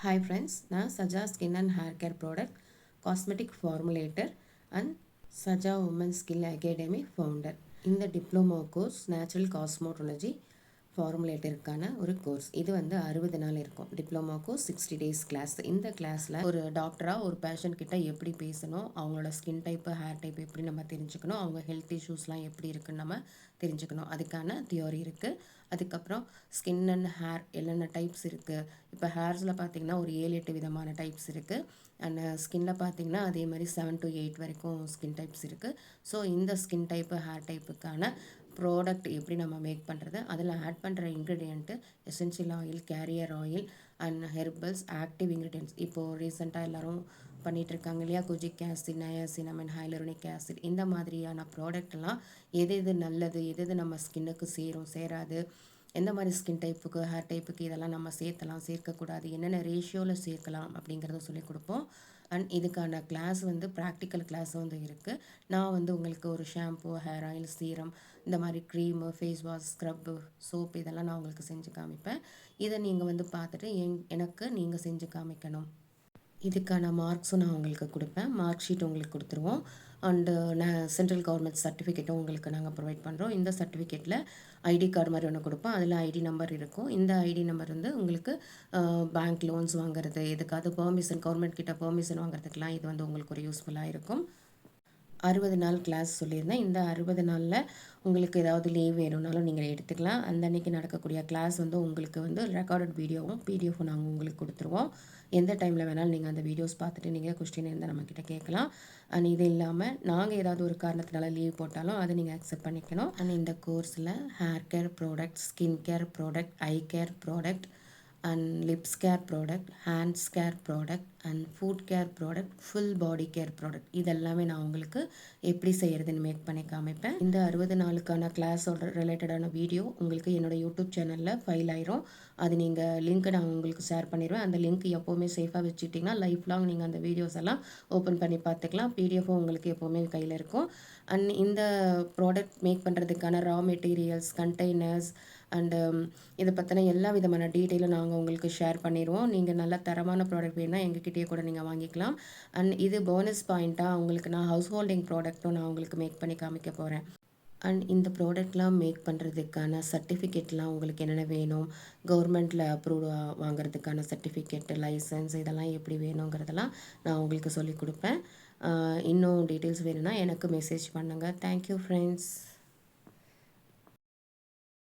Hi friends, நான் Saja skin and hair care product cosmetic formulator and Saja woman skill academy founder. இந்த diploma course natural cosmetology ஃபார்முலேட்டருக்கான ஒரு course. இது வந்து 60 நாள் இருக்கும். Diploma course 60 days class. இந்த கிளாஸில் ஒரு டாக்டராக ஒரு பேஷண்ட் கிட்ட எப்படி பேசணும், அவங்களோட ஸ்கின் டைப்பு ஹேர் டைப் எப்படி நம்ம தெரிஞ்சுக்கணும், அவங்க ஹெல்த் இஷ்யூஸ்லாம் எப்படி இருக்குன்னு நம்ம தெரிஞ்சுக்கணும். அதுக்கான தியோரி இருக்குது. அதுக்கப்புறம் ஸ்கின் அண்ட் ஹேர் என்னென்ன டைப்ஸ் இருக்குது. இப்போ ஹேர்ஸில் பார்த்திங்கன்னா ஒரு 7-8 விதமான டைப்ஸ் இருக்குது. அண்ட் ஸ்கின்னில் பார்த்திங்கன்னா அதே மாதிரி 7 to 8 வரைக்கும் ஸ்கின் டைப்ஸ் இருக்குது. ஸோ இந்த ஸ்கின் டைப்பு ஹேர் டைப்புக்கான ப்ராடக்ட் எப்படி நம்ம மேக் பண்ணுறது, அதில் ஆட் பண்ணுற ingredient essential oil, carrier oil and herbals, active ingredients. இப்போது ரீசெண்டாக எல்லோரும் பண்ணிகிட்டு இருக்காங்க இல்லையா, kojic acid, niacinamide, hyaluronic acid, இந்த மாதிரியான ப்ராடக்ட்லாம் எது எது நல்லது, எது எது நம்ம ஸ்கின்னுக்கு சேரும் சேராது, எந்த மாதிரி ஸ்கின் டைப்புக்கு ஹேர் டைப்புக்கு இதெல்லாம் நம்ம சேர்த்தலாம் சேர்க்கக்கூடாது, என்னென்ன ரேஷியோவில் சேர்க்கலாம் அப்படிங்கிறத சொல்லிக் கொடுப்போம். அண்ட் இதுக்கான கிளாஸ் வந்து ப்ராக்டிக்கல் கிளாஸ் வந்து இருக்குது. நான் வந்து உங்களுக்கு ஒரு ஷாம்பு, ஹேர் ஆயில், சீரம், இந்த மாதிரி cream, face wash, scrub, soap இதெல்லாம் நான் உங்களுக்கு செஞ்சு காமிப்பேன். இதை நீங்கள் வந்து பார்த்துட்டு எனக்கு நீங்கள் செஞ்சு காமிக்கணும். இதுக்கான மார்க்ஸும் நான் உங்களுக்கு கொடுப்பேன். மார்க் ஷீட் உங்களுக்கு கொடுத்துருவோம். அண்டு சென்ட்ரல் கவர்மெண்ட் சர்டிஃபிகேட்டும் உங்களுக்கு நாங்கள் ப்ரொவைட் பண்ணுறோம். இந்த சர்டிஃபிகேட்டில் ஐடி கார்டு மாதிரி ஒன்று கொடுப்போம். அதில் ஐடி நம்பர் இருக்கும். இந்த ஐடி நம்பர் வந்து உங்களுக்கு பேங்க் லோன்ஸ் வாங்குறது, எதுக்காவது பெர்மிஷன், கவர்மெண்ட் கிட்ட பெர்மிஷன் வாங்குறதுக்கெலாம் இது வந்து உங்களுக்கு ஒரு யூஸ்ஃபுல்லாக இருக்கும். 60 நாள் கிளாஸ் சொல்லியிருந்தேன். இந்த 60 நாளில் உங்களுக்கு ஏதாவது லீவ் வேணும்னாலும் நீங்கள் எடுத்துக்கலாம். அந்த அன்றைக்கி நடக்கக்கூடிய கிளாஸ் வந்து உங்களுக்கு வந்து ரெக்கார்டட் வீடியோவும் பிடிஎஃப்பும் நாங்கள் உங்களுக்கு கொடுத்துருவோம். எந்த டைமில் வேணாலும் நீங்கள் அந்த வீடியோஸ் பார்த்துட்டு நீங்கள் கொஸ்டின் இருந்தால் நம்மக்கிட்ட கேட்கலாம். அண்ட் இது இல்லாமல் நாங்கள் ஏதாவது ஒரு காரணத்தினால லீவ் போட்டாலும் அதை நீங்கள் அக்செப்ட் பண்ணிக்கணும். அண்ட் இந்த கோர்ஸில் hair care product, skin care product, I care product and lips care product, hands care product and food care product, full body care product, இதெல்லாமே நான் உங்களுக்கு எப்படி செய்கிறதுன்னு மேக் பண்ணி காமிப்பேன். இந்த 60 நாளுக்கான கிளாஸோட ரிலேட்டடான வீடியோ உங்களுக்கு என்னோடய யூடியூப் சேனலில் ஃபைல் ஆயிரும். அது நீங்கள் லிங்க்கை நான் உங்களுக்கு ஷேர் பண்ணிடுவேன். அந்த லிங்க் எப்போவுமே சேஃபாக வச்சுக்கிட்டிங்கன்னா லைஃப் லாங் நீங்கள் அந்த வீடியோஸ் எல்லாம் ஓப்பன் பண்ணி பார்த்துக்கலாம். பிடிஎஃப்பும் உங்களுக்கு எப்போவுமே கையில் இருக்கும். அண்ட் இந்த ப்ராடக்ட் மேக் பண்ணுறதுக்கான ரா மெட்டீரியல்ஸ், கண்டெய்னர்ஸ் அண்டு இதை பற்றின எல்லா விதமான டீட்டெயிலும் நாங்கள் உங்களுக்கு ஷேர் பண்ணிடுவோம். நீங்கள் நல்ல தரமான ப்ராடக்ட் வேணுன்னா எங்ககிட்டயே கூட நீங்கள் வாங்கிக்கலாம். அண்ட் இது போனஸ் பாயிண்ட்டாக உங்களுக்கு நான் ஹவுஸ் ஹோல்டிங் ப்ராடக்ட்டும் நான் உங்களுக்கு மேக் பண்ணி காமிக்க போகிறேன். அண்ட் இந்த ப்ராடக்ட்லாம் மேக் பண்ணுறதுக்கான சர்டிஃபிகேட்லாம் உங்களுக்கு என்னென்ன வேணும், கவர்மெண்ட்டில் அப்ரூவ் வாங்குறதுக்கான சர்டிஃபிகேட்டு, லைசன்ஸ் இதெல்லாம் எப்படி வேணுங்கிறதெல்லாம் நான் உங்களுக்கு சொல்லிக் கொடுப்பேன். இன்னும் டீட்டெயில்ஸ் வேணும்னா எனக்கு மெசேஜ் பண்ணுங்கள். Thank you friends.